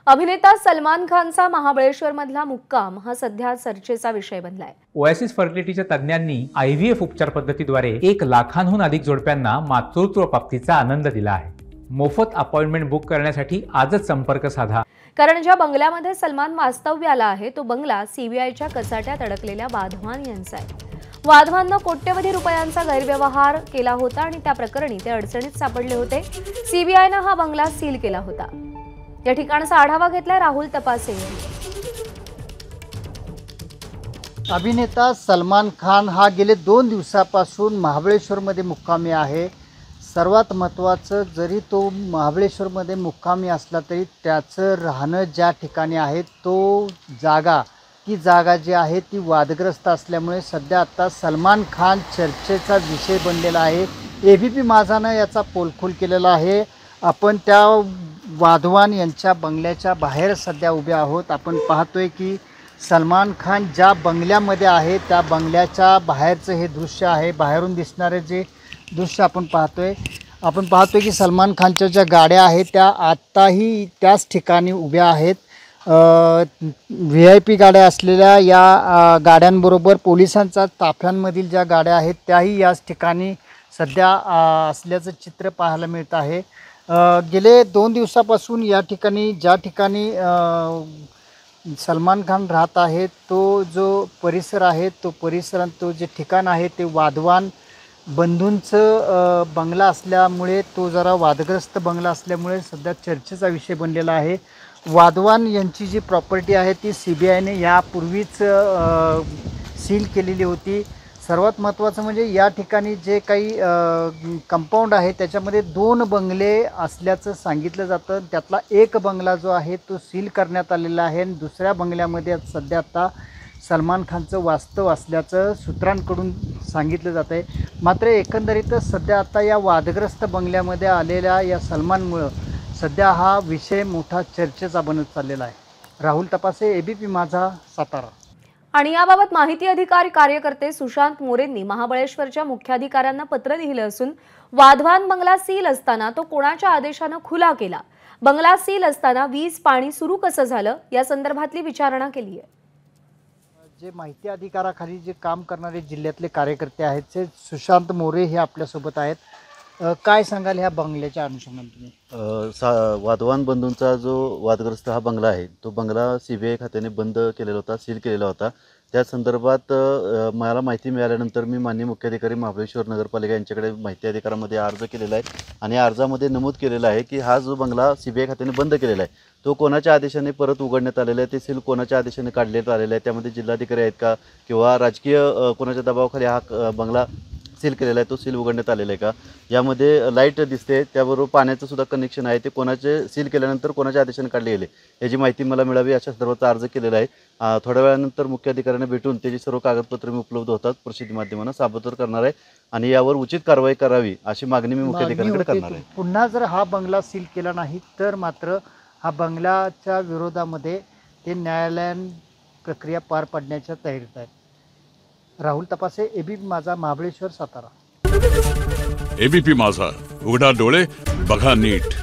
अभिनेता सलमान खानचा महाबळेश्वर मधला मुक्काम हा सध्या चर्चेचा विषय बनलाय। ओएसिस फर्टिलिटीच्या तज्ञांनी IVF उपचार पद्धतीद्वारे 1 लाखांहून अधिक जोडप्यांना मातृत्व प्राप्तीचा आनंद दिला आहे। मोफत अपॉइंटमेंट बुक करण्यासाठी आजच संपर्क साधा। कारण ज्या बंगल्यामध्ये सलमान वास्तव्याला आहे तो बंगला सीबीआयच्या कचाट्यात अडकलेल्या वाधवान यांचा आहे। वाधवांना कोट्यवधी रुपयांचा गैरव्यवहार केला होता आणि त्या प्रकरणी ते अडचणीत सापडले होते। सीबीआयने हा बंगला सील केला होता। या ठिकाणाचा आढावा घेतलाय राहुल तपासे। अभिनेता सलमान खान हा गेले 2 दिवसापासून महाबळेश्वरमध्ये मुक्कामी आहे। सर्वात महत्त्वाचं, जरी तो महाबळेश्वरमध्ये मुक्कामी असला तरी त्याचं राहणं ज्या ठिकाणी आहे ती जागा जी आहे ती वादग्रस्त असल्यामुळे सध्या आता सलमान खान चर्चेचा विषय बनलेला आहे। ABP माझानं याचा पोलखोल केलेला आहे। आपण त्या वाधवान यांच्या बंगल्याच्या बाहेर सध्या उभे आहोत। आपण पाहतोय की सलमान खान ज्या बंगल्यामध्ये आहे त्या बंगल्याच्या बाहेरचं हे दृश्य आहे। बाहेरून दिसणारे जे दृश्य आपण पाहतोय की सलमान खानच्या ज्या गाड्या आहेत त्या आत्ताही त्याच ठिकाणी उभ्या आहेत। VIP गाड्या असलेल्या या गाड्यांबरोबर पोलिसांच्या ताफ्यांमधील ज्या गाड्या आहेत त्याही याच ठिकाणी सध्या असल्याचं चित्र पाहायला मिळत आहे। गेले 2 दिवसापासून या ठिकाणी ज्या ठिकाणी सलमान खान राहत आहे तो जो परिसर आहे तो जे ठिकाण आहे ते वाधवान बंधूंचं बंगला असल्यामुळे तो जरा वादग्रस्त बंगला असल्यामुळे सध्या चर्चेचा विषय बनलेला आहे। वाधवान यांची जी प्रॉपर्टी आहे ती CBIने यापूर्वीच सील केलेली होती। सर्वात महत्त्वाचं म्हणजे या ठिकाणी जे काही कंपाऊंड आहे त्याच्यामध्ये 2 बंगले असल्याचं सांगितलं जातं। त्यातला एक बंगला जो आहे तो सील करण्यात आलेला आहे आणि दुसऱ्या बंगल्यामध्ये सध्या आता सलमान खानचं वास्तव असल्याचं सूत्रांकडून सांगितलं जात आहे। मात्र एकंदरीतच सध्या आता या वादग्रस्त बंगल्यामध्ये आलेल्या या सलमानमुळं सध्या हा विषय मोठा चर्चेचा बनत चाललेला आहे। राहुल तपासे, ABP माझा, सातारा। आणि याबाबत माहिती अधिकार कार्यकर्ते सुशांत मोरेंनी महाबळेश्वरच्या मुख्याधिकाऱ्यांना पत्र लिहिलं असून वाधवान बंगला सील असताना तो कोणाच्या आदेशाने खुला केला, बंगला सील असताना वीज पाणी सुरू कसं झालं या संदर्भातली विचारणा केली आहे। जे माहिती अधिकाराखाली जे काम करणारे जिल्ह्यातले कार्यकर्ते आहेत ते सुशांत मोरे हे आपल्यासोबत आहेत। काय सांगाल ह्या बंगल्याच्या अनुषंगाने तुम्ही? वाधवान बंधूंचा जो वादग्रस्त हा बंगला आहे तो बंगला CBI खात्याने बंद केलेला होता, सील केलेला होता। त्या संदर्भात मला माहिती मिळाल्यानंतर मी माननीय मुख्याधिकारी महाबळेश्वर नगरपालिका यांच्याकडे माहिती अधिकारामध्ये अर्ज केलेला आहे आणि अर्जामध्ये नमूद केलेलं आहे की हा जो बंगला CBI खात्याने बंद केलेला आहे तो कोणाच्या आदेशाने परत उघडण्यात आलेला आहे, ते सील कोणाच्या आदेशाने काढण्यात आलेलं आहे, त्यामध्ये जिल्हाधिकारी आहेत का किंवा राजकीय कोणाच्या दबावाखाली हा बंगला सील केलेला आहे, तो सील उघडण्यात आलेला आहे का, यामध्ये लाईट दिसते, त्याबरोबर पाण्याचं सुद्धा कनेक्शन आहे, ते कोणाचे सील केल्यानंतर कोणाच्या आदेशाने काढले गेले याची माहिती मला मिळावी अशा संदर्भाचा अर्ज केलेला आहे। थोड्या वेळानंतर मुख्याधिकाऱ्यांना भेटून त्याची सर्व कागदपत्रे मी उपलब्ध होतात प्रसिद्धी माध्यमांना सादर करणार आहे आणि यावर उचित कारवाई करावी अशी मागणी मी मुख्याधिकाऱ्यांकडे करणार आहे। पुन्हा जर हा बंगला सील केला नाही तर मात्र हा बंगल्याच्या विरोधामध्ये ते न्यायालयीन प्रक्रिया पार पाडण्याच्या तयारीत आहेत। राहुल तपासे, ABP माझा, महाबळेश्वर, सातारा। ABP माझा, उघडा डोळे बघा नीट।